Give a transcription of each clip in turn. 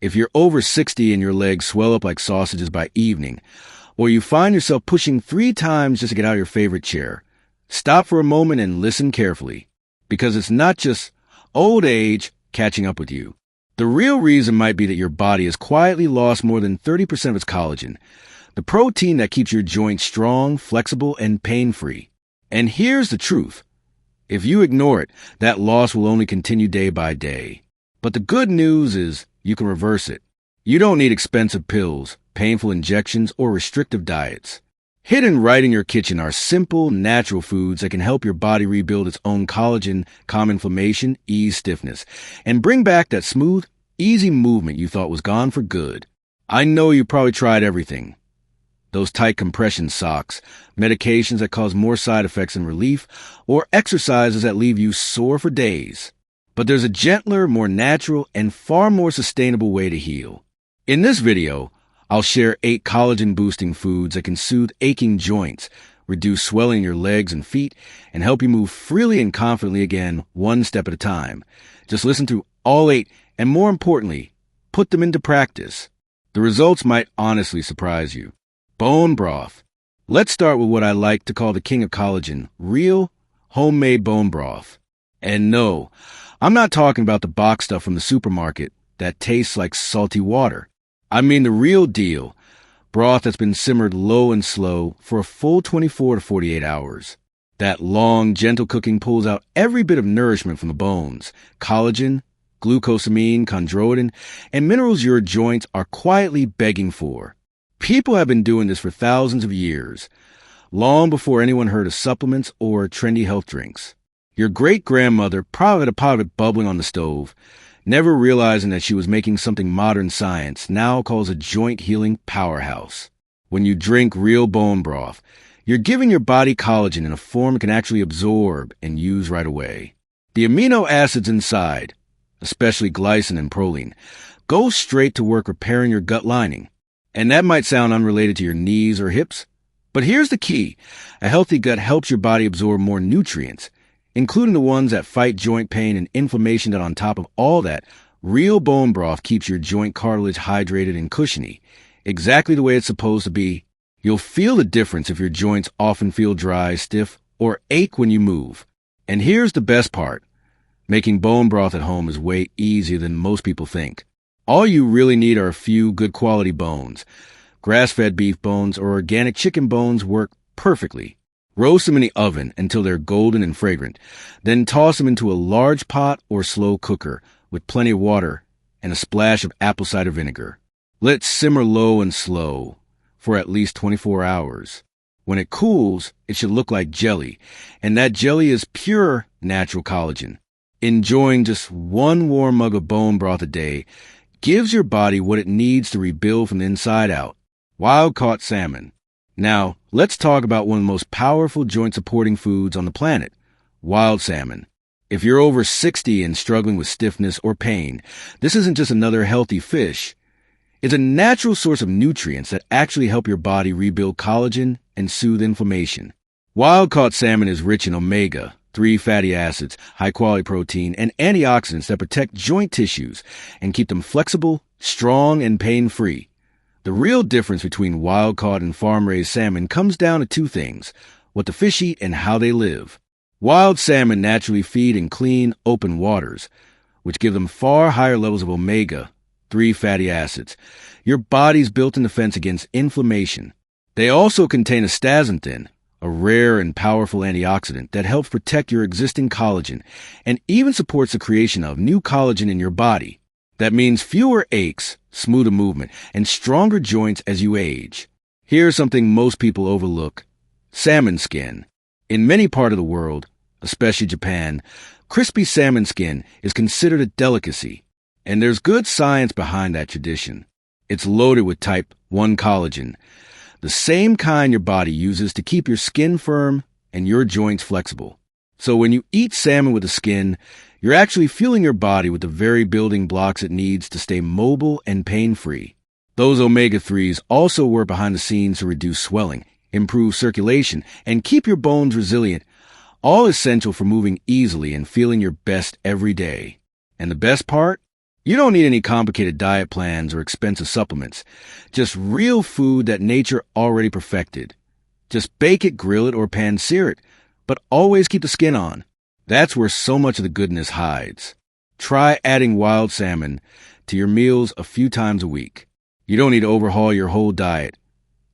If you're over 60 and your legs swell up like sausages by evening, or you find yourself pushing 3 times just to get out of your favorite chair, stop for a moment and listen carefully, because it's not just old age catching up with you. The real reason might be that your body has quietly lost more than 30% of its collagen, the protein that keeps your joints strong, flexible, and pain-free. And here's the truth. If you ignore it, that loss will only continue day by day. But the good news is you can reverse it. You don't need expensive pills, painful injections, or restrictive diets. Hidden right in your kitchen are simple, natural foods that can help your body rebuild its own collagen, calm inflammation, ease stiffness, and bring back that smooth, easy movement you thought was gone for good. I know you probably tried everything. Those tight compression socks, medications that cause more side effects than relief, or exercises that leave you sore for days. But there's a gentler, more natural, and far more sustainable way to heal. In this video, I'll share 8 collagen-boosting foods that can soothe aching joints, reduce swelling in your legs and feet, and help you move freely and confidently again, one step at a time. Just listen through all 8, and more importantly, put them into practice. The results might honestly surprise you. Bone broth. Let's start with what I like to call the king of collagen, real, homemade bone broth. And no, I'm not talking about the box stuff from the supermarket that tastes like salty water. I mean the real deal, broth that's been simmered low and slow for a full 24 to 48 hours. That long, gentle cooking pulls out every bit of nourishment from the bones, collagen, glucosamine, chondroitin, and minerals your joints are quietly begging for. People have been doing this for thousands of years, long before anyone heard of supplements or trendy health drinks. Your great-grandmother probably had a pot of it bubbling on the stove, never realizing that she was making something modern science now calls a joint-healing powerhouse. When you drink real bone broth, you're giving your body collagen in a form it can actually absorb and use right away. The amino acids inside, especially glycine and proline, go straight to work repairing your gut lining. And that might sound unrelated to your knees or hips, but here's the key. A healthy gut helps your body absorb more nutrients, including the ones that fight joint pain and inflammation. That on top of all that, real bone broth keeps your joint cartilage hydrated and cushiony, exactly the way it's supposed to be. You'll feel the difference if your joints often feel dry, stiff, or ache when you move. And here's the best part. Making bone broth at home is way easier than most people think. All you really need are a few good quality bones. Grass-fed beef bones or organic chicken bones work perfectly. Roast them in the oven until they're golden and fragrant. Then toss them into a large pot or slow cooker with plenty of water and a splash of apple cider vinegar. Let it simmer low and slow for at least 24 hours. When it cools, it should look like jelly, and that jelly is pure natural collagen. Enjoying just one warm mug of bone broth a day gives your body what it needs to rebuild from the inside out. Wild-caught salmon. Now, let's talk about one of the most powerful joint-supporting foods on the planet, wild salmon. If you're over 60 and struggling with stiffness or pain, this isn't just another healthy fish. It's a natural source of nutrients that actually help your body rebuild collagen and soothe inflammation. Wild-caught salmon is rich in omega-3 fatty acids, high-quality protein, and antioxidants that protect joint tissues and keep them flexible, strong, and pain-free. The real difference between wild-caught and farm-raised salmon comes down to 2 things: what the fish eat and how they live. Wild salmon naturally feed in clean, open waters, which give them far higher levels of omega-3 fatty acids, your body's built-in defense against inflammation. They also contain astaxanthin, a rare and powerful antioxidant that helps protect your existing collagen and even supports the creation of new collagen in your body. That means fewer aches, smoother movement, and stronger joints as you age. Here's something most people overlook: salmon skin. In many parts of the world, especially Japan, crispy salmon skin is considered a delicacy, and there's good science behind that tradition. It's loaded with type 1 collagen, the same kind your body uses to keep your skin firm and your joints flexible. So when you eat salmon with the skin, you're actually fueling your body with the very building blocks it needs to stay mobile and pain-free. Those omega-3s also work behind the scenes to reduce swelling, improve circulation, and keep your bones resilient, all essential for moving easily and feeling your best every day. And the best part? You don't need any complicated diet plans or expensive supplements. Just real food that nature already perfected. Just bake it, grill it, or pan-sear it, but always keep the skin on. That's where so much of the goodness hides. Try adding wild salmon to your meals a few times a week. You don't need to overhaul your whole diet.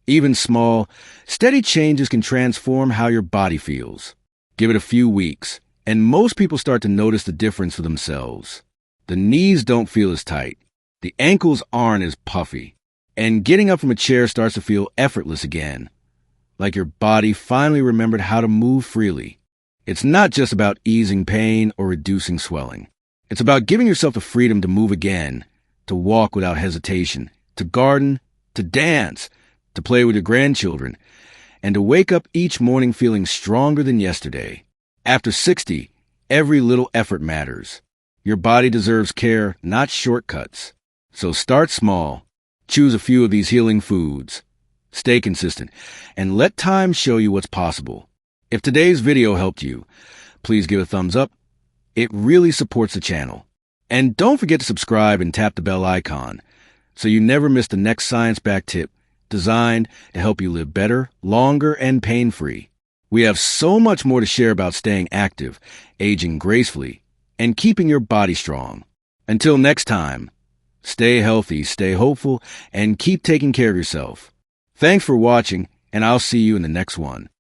Even small, steady changes can transform how your body feels. Give it a few weeks, and most people start to notice the difference for themselves. The knees don't feel as tight. The ankles aren't as puffy. And getting up from a chair starts to feel effortless again. Like your body finally remembered how to move freely. It's not just about easing pain or reducing swelling. It's about giving yourself the freedom to move again, to walk without hesitation, to garden, to dance, to play with your grandchildren, and to wake up each morning feeling stronger than yesterday. After 60, every little effort matters. Your body deserves care, not shortcuts. So start small. Choose a few of these healing foods. Stay consistent, and let time show you what's possible. If today's video helped you, please give a thumbs up. It really supports the channel. And don't forget to subscribe and tap the bell icon so you never miss the next science-backed tip designed to help you live better, longer, and pain-free. We have so much more to share about staying active, aging gracefully, and keeping your body strong. Until next time, stay healthy, stay hopeful, and keep taking care of yourself. Thanks for watching, and I'll see you in the next one.